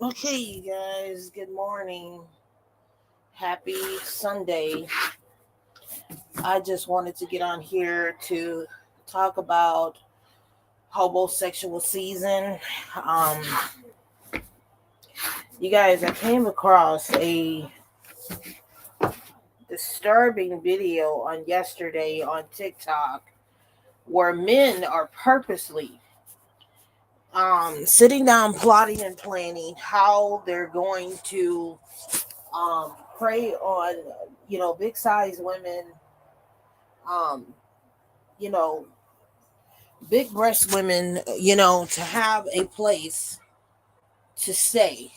Okay, you guys, good morning. Happy Sunday. I just wanted to get on here to talk about Hobosexual season. Um, you guys, I came across a disturbing video on yesterday on TikTok where men are purposely sitting down plotting and planning how they're going to prey on big size women, um, you know, big breast women, to have a place to stay.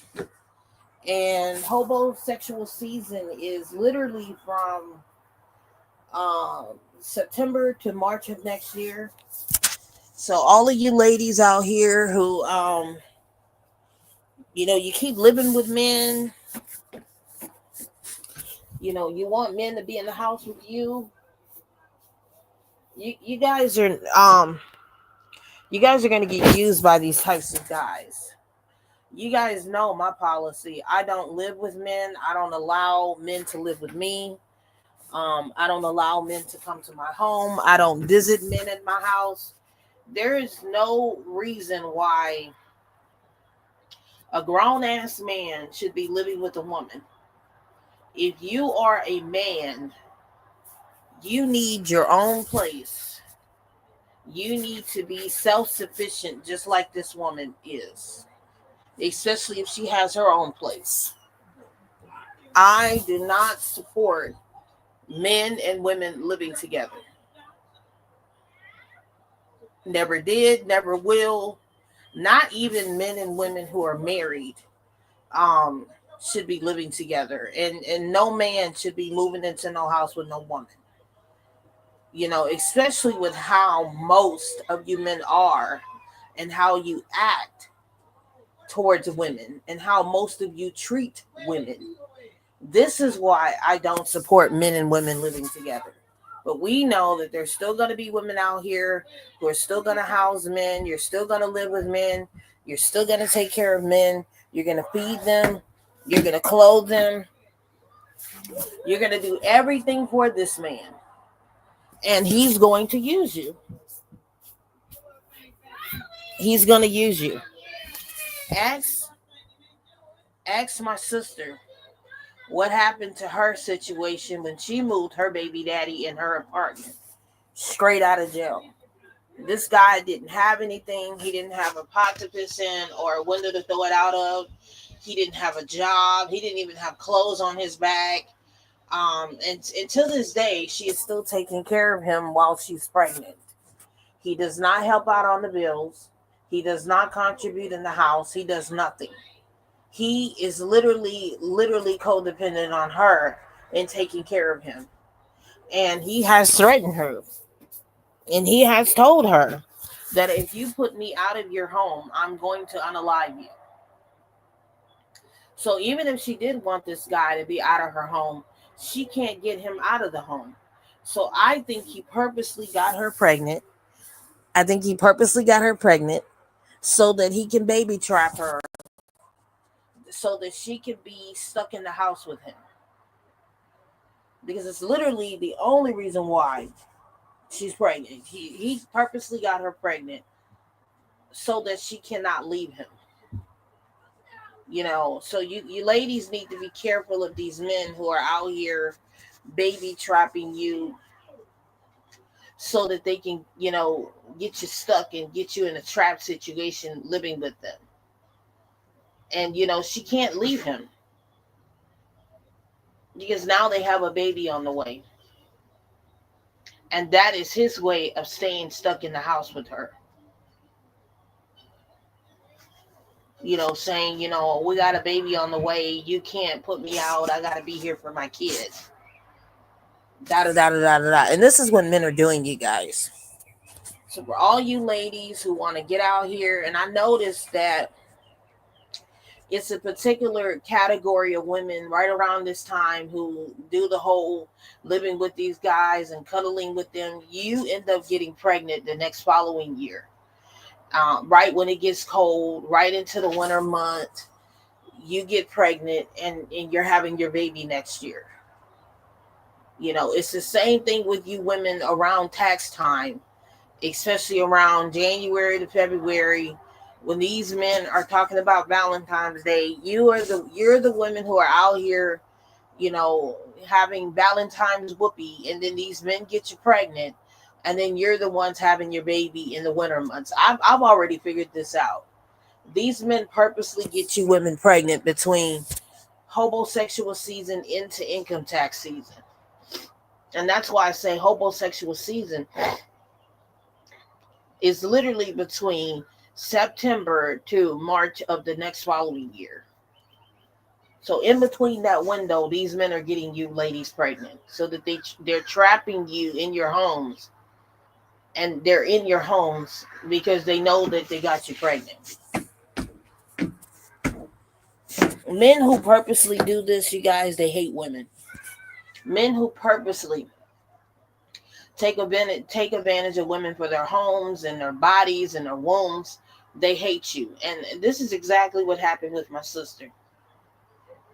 And hobosexual season is literally from September to March of next year. So all of you ladies out here who, you keep living with men, you want men to be in the house with you. You guys are going to get used by these types of guys. You guys know my policy. I don't live with men. I don't allow men to live with me. I don't allow men to come to my home. I don't visit men at my house. There is no reason why a grown ass man should be living with a woman. If you are a man, you need your own place. You need to be self sufficient, just like this woman is, especially if she has her own place. I do not support men and women living together. Never did, never will. Not even men and women who are married um should be living together. And no man should be moving into no house with no woman. Especially with how most of you men are and how you act towards women and how most of you treat women. This is why I don't support men and women living together. But we know that there's still going to be women out here who are still going to house men. You're still going to live with men. You're still going to take care of men. You're going to feed them. You're going to clothe them. You're going to do everything for this man. And he's going to use you. He's going to use you. Ask, ask my sister what happened to her situation when she moved her baby daddy in her apartment straight out of jail. This guy didn't have anything. He didn't have a pot to piss in or a window to throw it out of. He didn't have a job. He didn't even have clothes on his back. And to this day, she is still taking care of him while she's pregnant. He does not help out on the bills. He does not contribute in the house. He does nothing. He is literally codependent on her and taking care of him. And he has threatened her. And he has told her that if you put me out of your home, I'm going to unalive you. So even if she did want this guy to be out of her home, she can't get him out of the home. So I think he purposely got her pregnant. I think he purposely got her pregnant so that he can baby trap her, so that she can be stuck in the house with him. Because it's literally the only reason why she's pregnant. He purposely got her pregnant so that she cannot leave him. So you ladies need to be careful of these men who are out here baby trapping you so that they can, get you stuck and get you in a trap situation living with them. And she can't leave him because now they have a baby on the way. And that is his way of staying stuck in the house with her. Saying, we got a baby on the way. You can't put me out. I got to be here for my kids. Da da da da da da. And this is what men are doing, you guys. So for all you ladies who want to get out here, and I noticed that it's a particular category of women right around this time who do the whole living with these guys and cuddling with them. You end up getting pregnant the next following year. Right when it gets cold, right into the winter month. you get pregnant and you're having your baby next year. It's the same thing with you women around tax time, especially around January to February, when these men are talking about Valentine's Day. You're the women who are out here, you know, having Valentine's whoopee, and then these men get you pregnant, and then you're the ones having your baby in the winter months. I've already figured this out. These men purposely get you women pregnant between hobosexual season into income tax season. And that's why I say hobosexual season is literally between September to March of the next following year. So in between that window, these men are getting you ladies pregnant so that they're trapping you in your homes, and they're in your homes because they know that they got you pregnant. Men who purposely do this, you guys, they hate women. Men who purposely take advantage of women for their homes and their bodies and their wombs, they hate you. And this is exactly what happened with my sister.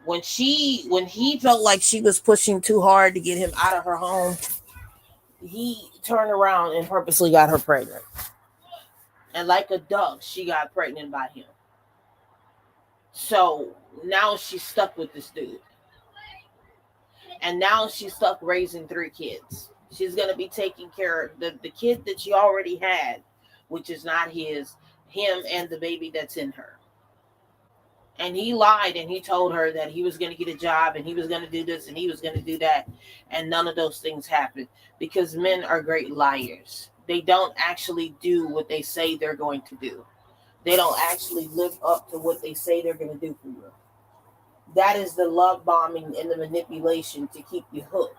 When he felt like she was pushing too hard to get him out of her home, he turned around and purposely got her pregnant. And like a duck, she got pregnant by him. So now she's stuck with this dude. And now she's stuck raising three kids. She's gonna be taking care of the kid that she already had, which is not him and the baby that's in her. And he lied and he told her that he was gonna get a job and he was gonna do this and he was gonna do that. And none of those things happened because men are great liars. They don't actually do what they say they're going to do. They don't actually live up to what they say they're gonna do for you. That is the love bombing and the manipulation to keep you hooked,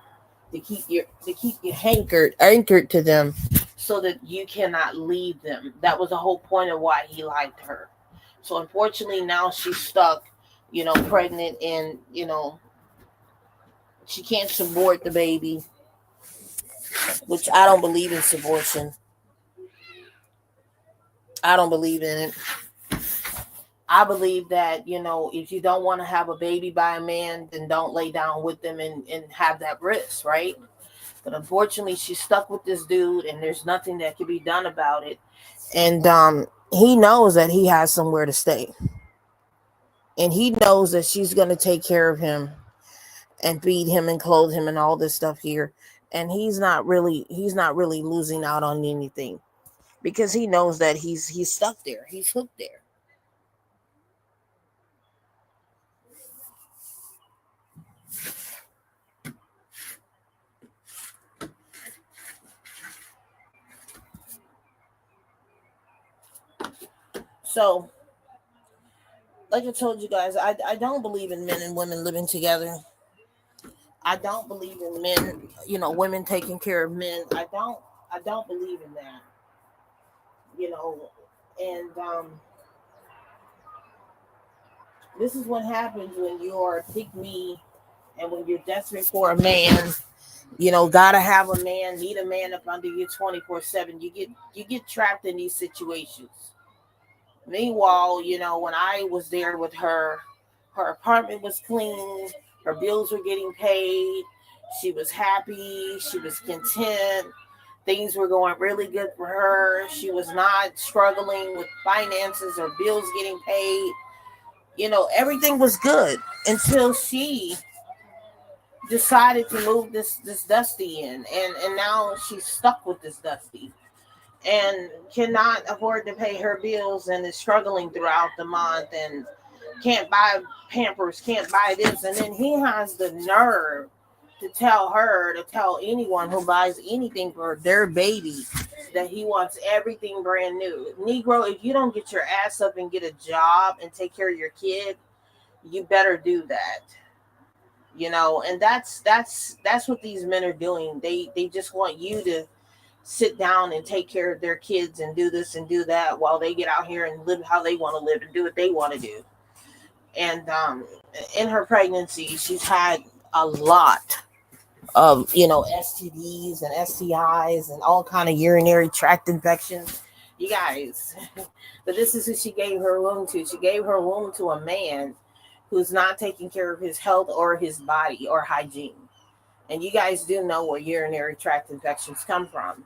to keep you anchored to them, so that you cannot leave them. That was the whole point of why he lied to her. So unfortunately, now she's stuck, pregnant, and she can't support the baby, which I don't believe in abortion. I don't believe in it. I believe that, if you don't want to have a baby by a man, then don't lay down with them and have that risk, right? But unfortunately, she's stuck with this dude, and there's nothing that can be done about it. And he knows that he has somewhere to stay. And he knows that she's going to take care of him and feed him and clothe him and all this stuff here. And he's not really losing out on anything, because he knows that he's stuck there. He's hooked there. So, like I told you guys, I don't believe in men and women living together. I don't believe in men, women taking care of men. I don't believe in that. You know, and this is what happens when you're a pick me, and when you're desperate for a man. Gotta have a man, need a man up under you 24/7. You get trapped in these situations. Meanwhile, when I was there with her, her apartment was clean, her bills were getting paid, she was happy, she was content, things were going really good for her. She was not struggling with finances or bills getting paid. Everything was good until she decided to move this Dusty in, and now she's stuck with this Dusty and cannot afford to pay her bills and is struggling throughout the month and can't buy Pampers, can't buy this. And then he has the nerve to tell anyone who buys anything for their baby that he wants everything brand new. Negro, if you don't get your ass up and get a job and take care of your kid, you better do that. And that's what these men are doing. They just want you to sit down and take care of their kids and do this and do that while they get out here and live how they want to live and do what they want to do. And in her pregnancy, she's had a lot of STDs and STIs and all kind of urinary tract infections, you guys. But this is who she gave her womb to. She gave her womb to a man who's not taking care of his health or his body or hygiene. And you guys do know where urinary tract infections come from.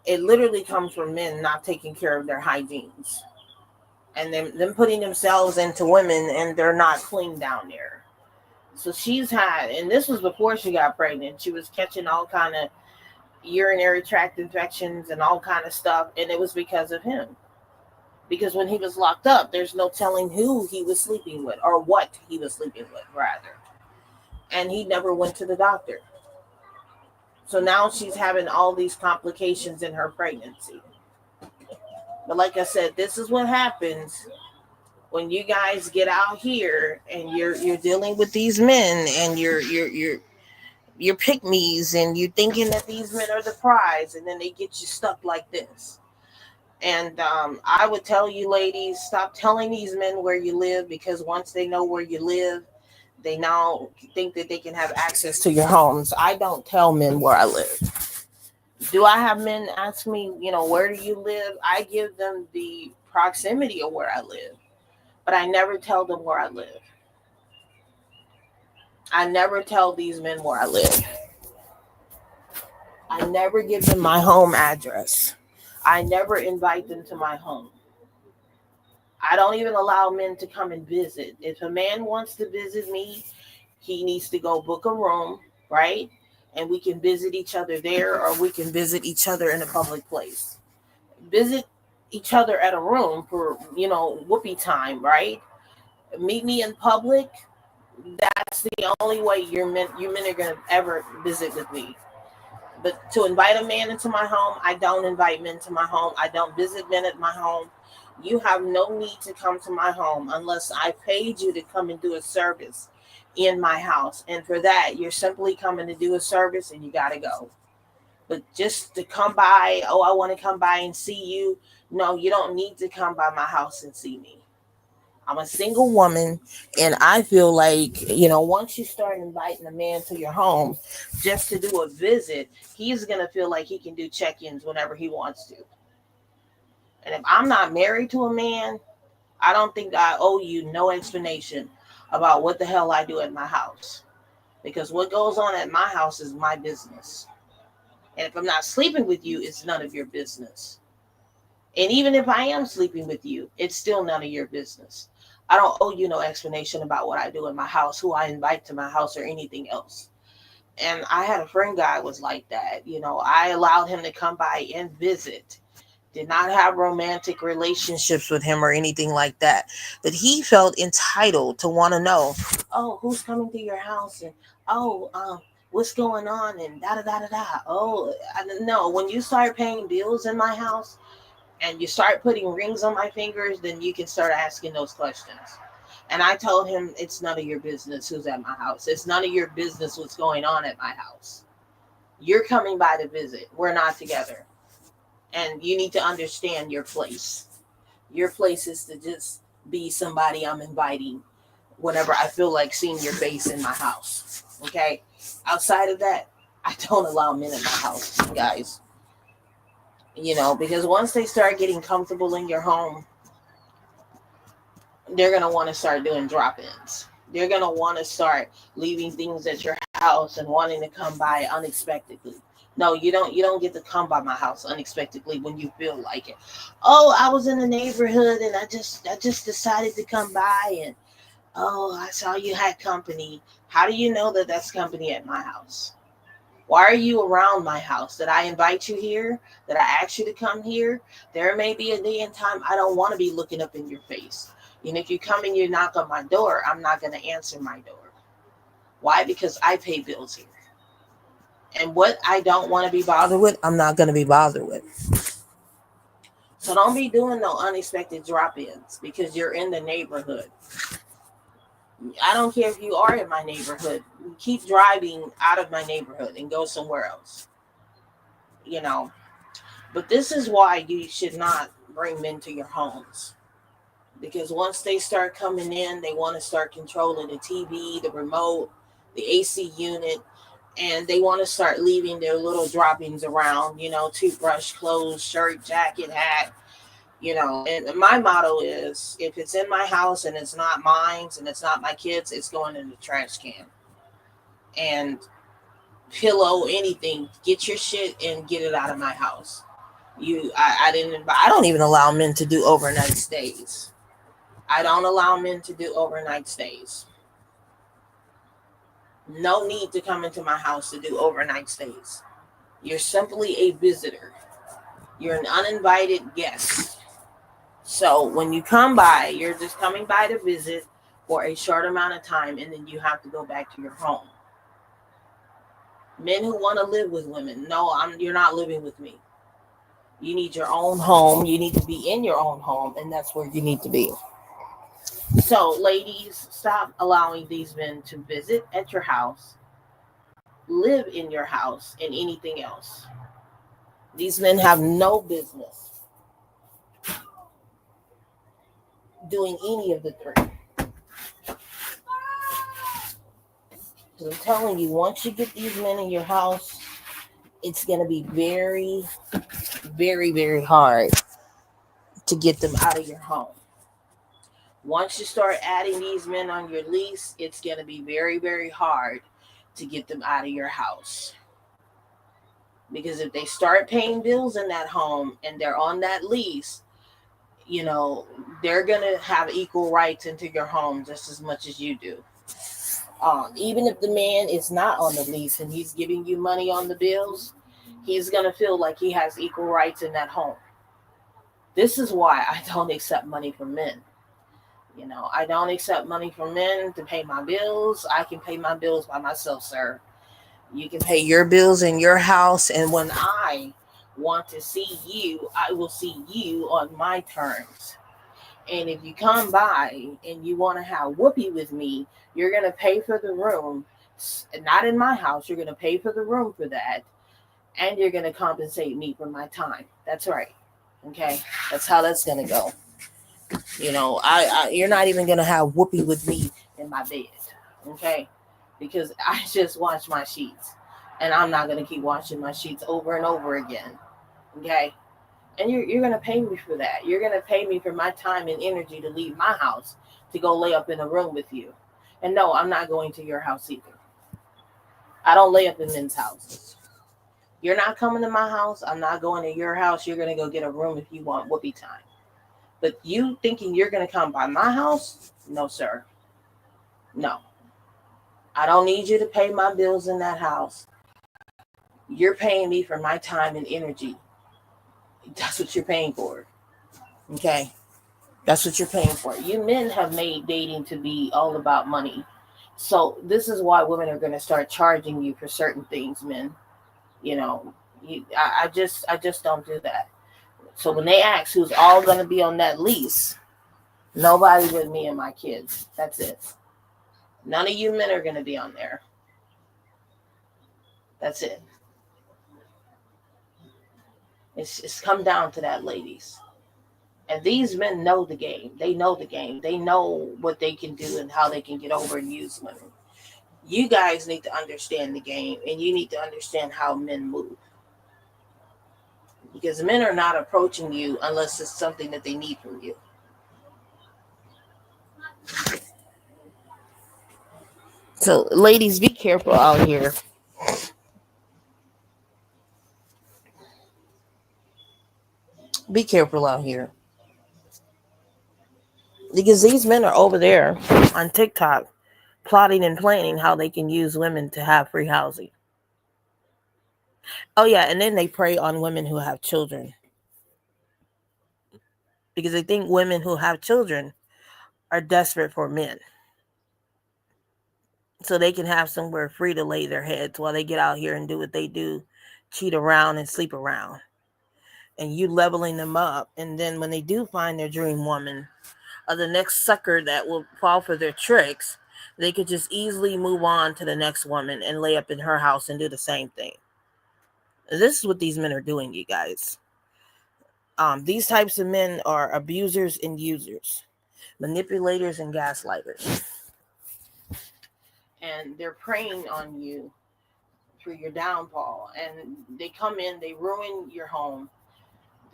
It literally comes from men not taking care of their hygienes and them putting themselves into women and they're not clean down there. So she's had, and this was before she got pregnant, she was catching all kind of urinary tract infections and all kind of stuff, and it was because of him. Because when he was locked up, there's no telling who he was sleeping with or what he was sleeping with, rather. And he never went to the doctor. So now she's having all these complications in her pregnancy. But like I said, this is what happens when you guys get out here and you're dealing with these men and you're pick me's and you're thinking that these men are the prize, and then they get you stuck like this. And I would tell you, ladies, stop telling these men where you live, because once they know where you live, they now think that they can have access to your homes. I don't tell men where I live. Do I have men ask me, where do you live? I give them the proximity of where I live, but I never tell them where I live. I never tell these men where I live. I never give them my home address. I never invite them to my home. I don't even allow men to come and visit. If a man wants to visit me, he needs to go book a room, right? And we can visit each other there, or we can visit each other in a public place. Visit each other at a room for, whoopee time, right? Meet me in public. That's the only way you men are going to ever visit with me. But to invite a man into my home, I don't invite men to my home. I don't visit men at my home. You have no need to come to my home unless I paid you to come and do a service in my house. And for that, you're simply coming to do a service and you got to go. But just to come by, oh, I want to come by and see you. No, you don't need to come by my house and see me. I'm a single woman, and I feel like, once you start inviting a man to your home just to do a visit, he's going to feel like he can do check-ins whenever he wants to. And if I'm not married to a man, I don't think I owe you no explanation about what the hell I do at my house. Because what goes on at my house is my business. And if I'm not sleeping with you, it's none of your business. And even if I am sleeping with you, it's still none of your business. I don't owe you no explanation about what I do in my house, who I invite to my house, or anything else. And I had a friend guy was like that. I allowed him to come by and visit. Did not have romantic relationships with him or anything like that. But he felt entitled to want to know, oh, who's coming to your house? And, what's going on? And da-da-da-da-da. Oh, no. When you start paying bills in my house, and you start putting rings on my fingers, then you can start asking those questions. And I told him, it's none of your business who's at my house. It's none of your business what's going on at my house. You're coming by to visit. We're not together. And you need to understand your place. Your place is to just be somebody I'm inviting whenever I feel like seeing your face in my house. Okay? Outside of that, I don't allow men in my house, guys. Because once they start getting comfortable in your home, they're going to want to start doing drop-ins. They're going to want to start leaving things at your house and wanting to come by unexpectedly. No, you don't get to come by my house unexpectedly when you feel like it. Oh, I was in the neighborhood and I just decided to come by, and oh, I saw you had company. How do you know that that's company at my house? Why are you around my house? Did I invite you here? Did I ask you to come here? There may be a day and time I don't want to be looking up in your face. And if you come and you knock on my door, I'm not going to answer my door. Why? Because I pay bills here. And what I don't want to be bothered with, I'm not going to be bothered with. So don't be doing no unexpected drop-ins because you're in the neighborhood. I don't care if you are in my neighborhood. Keep driving out of my neighborhood and go somewhere else. But this is why you should not bring men to your homes. Because once they start coming in, they want to start controlling the TV, the remote, the AC unit, and they want to start leaving their little droppings around, toothbrush, clothes, shirt, jacket, hat. And my motto is, if it's in my house and it's not mine and it's not my kids, it's going in the trash can. And pillow, anything, get your shit and get it out of my house. I don't even allow men to do overnight stays. I don't allow men to do overnight stays. No need to come into my house to do overnight stays. You're simply a visitor. You're an uninvited guest. So when you come by, you're just coming by to visit for a short amount of time, and then you have to go back to your home. Men who want to live with women, no, you're not living with me. You need your own home. You need to be in your own home, and that's where you need to be. So, ladies, stop allowing these men to visit at your house, live in your house, and anything else. These men have no business doing any of the three. Because I'm telling you, once you get these men in your house, it's going to be very, very, very hard to get them out of your home. Once you start adding these men on your lease, it's going to be very, very hard to get them out of your house. Because if they start paying bills in that home and they're on that lease, they're going to have equal rights into your home just as much as you do. Even if the man is not on the lease and he's giving you money on the bills, he's going to feel like he has equal rights in that home. This is why I don't accept money from men. I don't accept money from men to pay my bills. I can pay my bills by myself, sir. You can pay your bills in your house, and when I want to see you, I will see you on my terms. And if you come by and you want to have whoopee with me, you're going to pay for the room. Not in my house. You're going to pay for the room for that. And you're going to compensate me for my time. That's right. Okay? That's how that's going to go. You're not even going to have whoopee with me in my bed. Okay? Because I just wash my sheets. And I'm not going to keep washing my sheets over and over again. Okay? And you're going to pay me for that. You're going to pay me for my time and energy to leave my house to go lay up in a room with you. And no, I'm not going to your house either. I don't lay up in men's houses. You're not coming to my house. I'm not going to your house. You're going to go get a room if you want whoopee time. But you thinking you're going to come by my house? No, sir. No. I don't need you to pay my bills in that house. You're paying me for my time and energy. That's what you're paying for. Okay? That's what you're paying for. You men have made dating to be all about money. So this is why women are going to start charging you for certain things, men. I just don't do that. So when they ask who's all going to be on that lease, nobody but me and my kids. That's it. None of you men are going to be on there. That's it. It's come down to that, ladies. And these men know the game. They know the game. They know what they can do and how they can get over and use women. You guys need to understand the game, and you need to understand how men move. Because men are not approaching you unless it's something that they need from you. So, ladies, be careful out here. Be careful out here. Because these men are over there on TikTok plotting and planning how they can use women to have free housing. Oh, yeah, and then they prey on women who have children. Because they think women who have children are desperate for men. So they can have somewhere free to lay their heads while they get out here and do what they do, cheat around and sleep around. And you leveling them up. And then when they do find their dream woman or the next sucker that will fall for their tricks, they could just easily move on to the next woman and lay up in her house and do the same thing. This is what these men are doing, you guys. These types of men are abusers and users, manipulators and gaslighters. And they're preying on you for your downfall. And they come in, they ruin your home,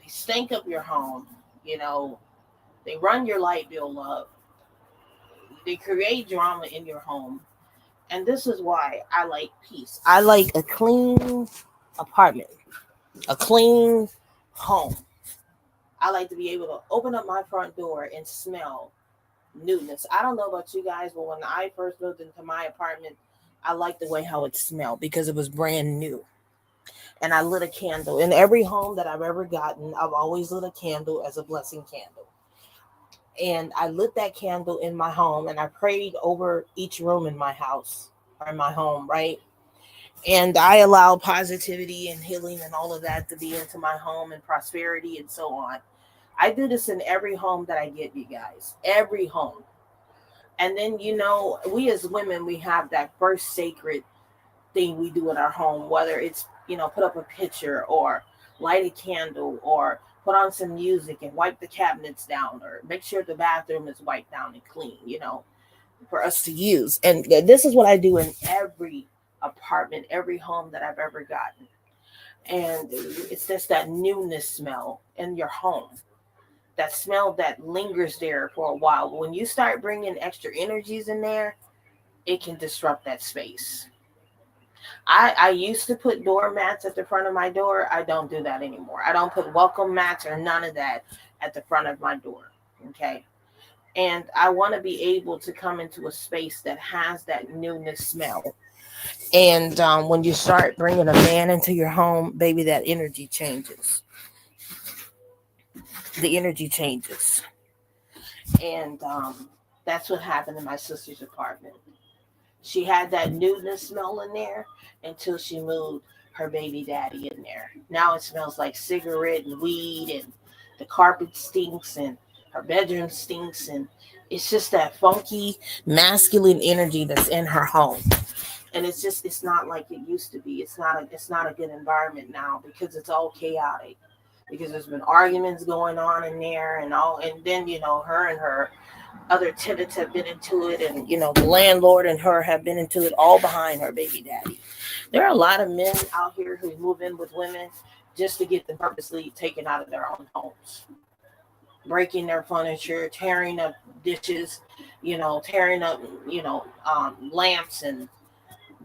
they stink up your home, You know, they run your light bill up. They create drama in your home. And this is why I like peace. I like a clean apartment, a clean home. I like to be able to open up my front door and smell newness. I don't know about you guys, but when I first moved into my apartment, I liked the way how it smelled because it was brand new. And I lit a candle. In every home that I've ever gotten, I've always lit a candle as a blessing candle. And I lit that candle in my home and I prayed over each room in my house or in my home, right? And I allow positivity and healing and all of that to be into my home and prosperity and so on. I do this in every home that I get, you guys. Every home. And then, we as women, we have that first sacred thing we do in our home, whether it's, put up a picture or light a candle or put on some music and wipe the cabinets down or make sure the bathroom is wiped down and clean, for us to use. And this is what I do in every apartment, every home that I've ever gotten. And it's just that newness smell in your home, that smell that lingers there for a while. But when you start bringing extra energies in there, it can disrupt that space. I used to put doormats at the front of my door. I don't do that anymore. I don't put welcome mats or none of that at the front of my door. Okay. And I want to be able to come into a space that has that newness smell. And when you start bringing a man into your home, baby, that energy changes. The energy changes. And that's what happened in my sister's apartment. She had that newness smell in there until she moved her baby daddy in there. Now it smells like cigarette and weed, and the carpet stinks, and her bedroom stinks, and it's just that funky masculine energy that's in her home. And it's not like it used to be. It's not a good environment now because it's all chaotic. Because there's been arguments going on in there and all, and then her and her other tenants have been into it, and the landlord and her have been into it, all behind her baby daddy. There are a lot of men out here who move in with women just to get them purposely taken out of their own homes, breaking their furniture, tearing up dishes, tearing up lamps and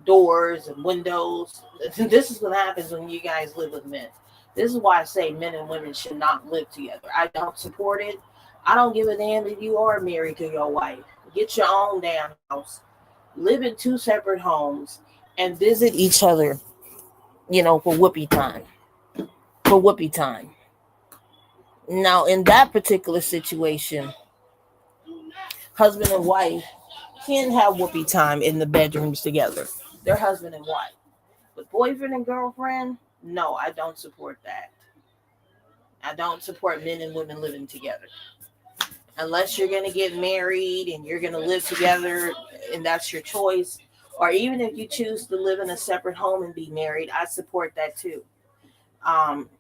doors and windows. This is what happens when you guys live with men. This is why I say men and women should not live together. I don't support it. I don't give a damn if you are married to your wife. Get your own damn house. Live in two separate homes and visit each other, for whoopee time. For whoopee time. Now, in that particular situation, husband and wife can have whoopee time in the bedrooms together. They're husband and wife. But boyfriend and girlfriend, no, I don't support that. I don't support men and women living together. Unless you're going to get married and you're going to live together and that's your choice. Or even if you choose to live in a separate home and be married, I support that too. Um,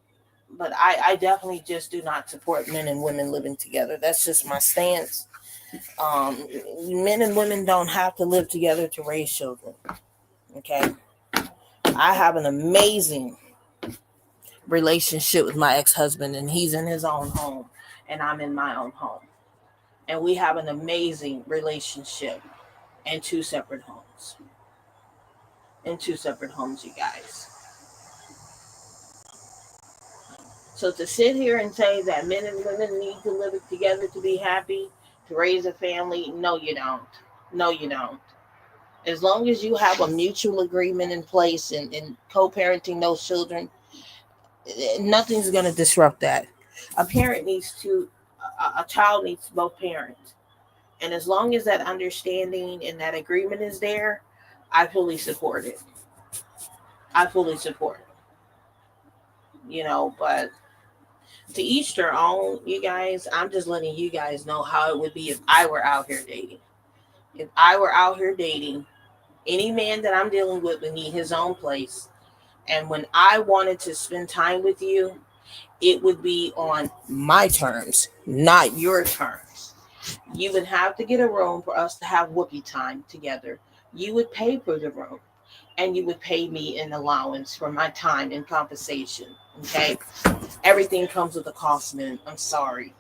but I definitely just do not support men and women living together. That's just my stance. Um, Men and women don't have to live together to raise children. Okay. I have an amazing relationship with my ex-husband, and he's in his own home and I'm in my own home, and we have an amazing relationship in two separate homes, you guys. So to sit here and say that men and women need to live together to be happy, to raise a family, no you don't. No you don't. As long as you have a mutual agreement in place and co-parenting those children, nothing's going to disrupt that. A parent needs to a child needs both parents. And as long as that understanding and that agreement is there, I fully support it. I fully support it. But to each their own, you guys. I'm just letting you guys know how it would be if I were out here dating. If I were out here dating, any man that I'm dealing with would need his own place. And when I wanted to spend time with you, it would be on my terms, not your terms. You would have to get a room for us to have whoopee time together. You would pay for the room and you would pay me an allowance for my time and compensation. Okay? Everything comes with a cost, man. I'm sorry.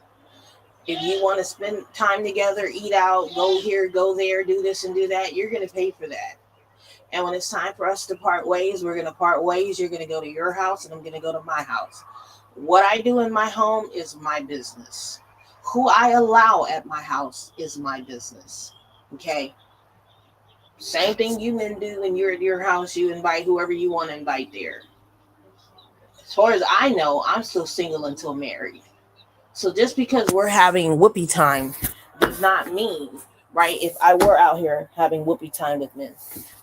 If you want to spend time together, eat out, go here, go there, do this and do that, you're going to pay for that. And when it's time for us to part ways, we're going to part ways. You're going to go to your house and I'm going to go to my house. What I do in my home is my business. Who I allow at my house is my business. Okay? Same thing you men do when you're at your house. You invite whoever you want to invite there. As far as I know, I'm still single until married. So just because we're having whoopee time does not mean, right? If I were out here having whoopee time with men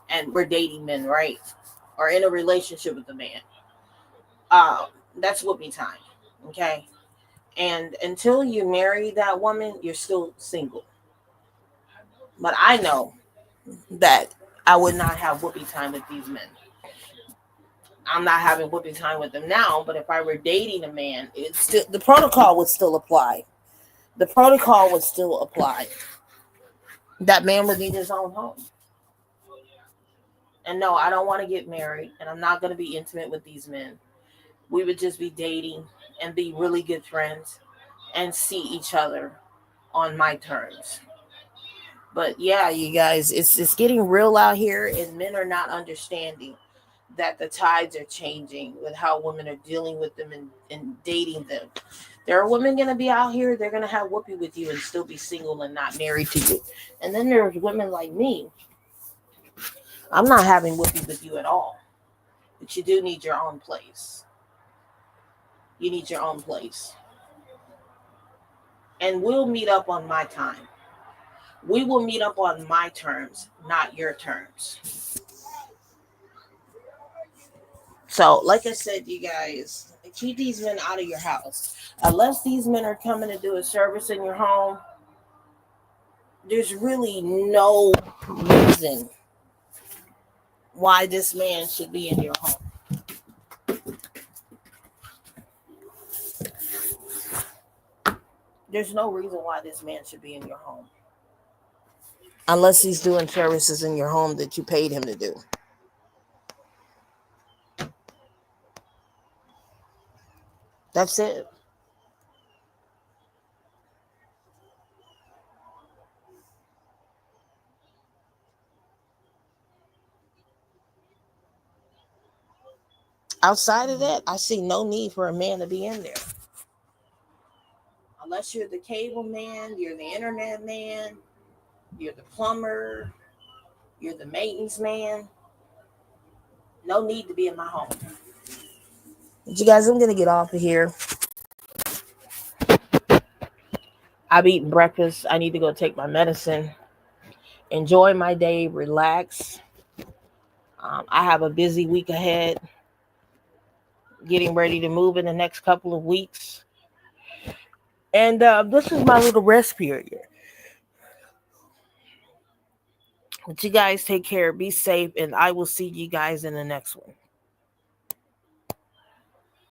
and we're dating men, right? Or in a relationship with a man, um, that's whoopee time. Okay. And until you marry that woman, you're still single. But I know that I would not have whoopee time with these men. I'm not having whoopee time with them now, but if I were dating a man, it's still the protocol would still apply. The protocol would still apply. That man would need his own home. And no, I don't want to get married, and I'm not going to be intimate with these men. We would just be dating and be really good friends and see each other on my terms. But yeah, you guys, it's getting real out here, and men are not understanding that the tides are changing with how women are dealing with them and dating them. There are women going to be out here, they're going to have whoopee with you and still be single and not married to you. And then there's women like me. I'm not having whoopee with you at all. But you do need your own place. You need your own place. And we'll meet up on my time. We will meet up on my terms, not your terms. So, like I said, you guys, keep these men out of your house. Unless these men are coming to do a service in your home, there's really no reason why this man should be in your home. There's no reason why this man should be in your home. Unless he's doing services in your home that you paid him to do. That's it. Outside of that, I see no need for a man to be in there. Unless you're the cable man, you're the internet man, you're the plumber, you're the maintenance man. No need to be in my home. But you guys, I'm going to get off of here. I've eaten breakfast. I need to go take my medicine. Enjoy my day. Relax. I have a busy week ahead. Getting ready to move in the next couple of weeks. And this is my little rest period. But you guys take care. Be safe. And I will see you guys in the next one.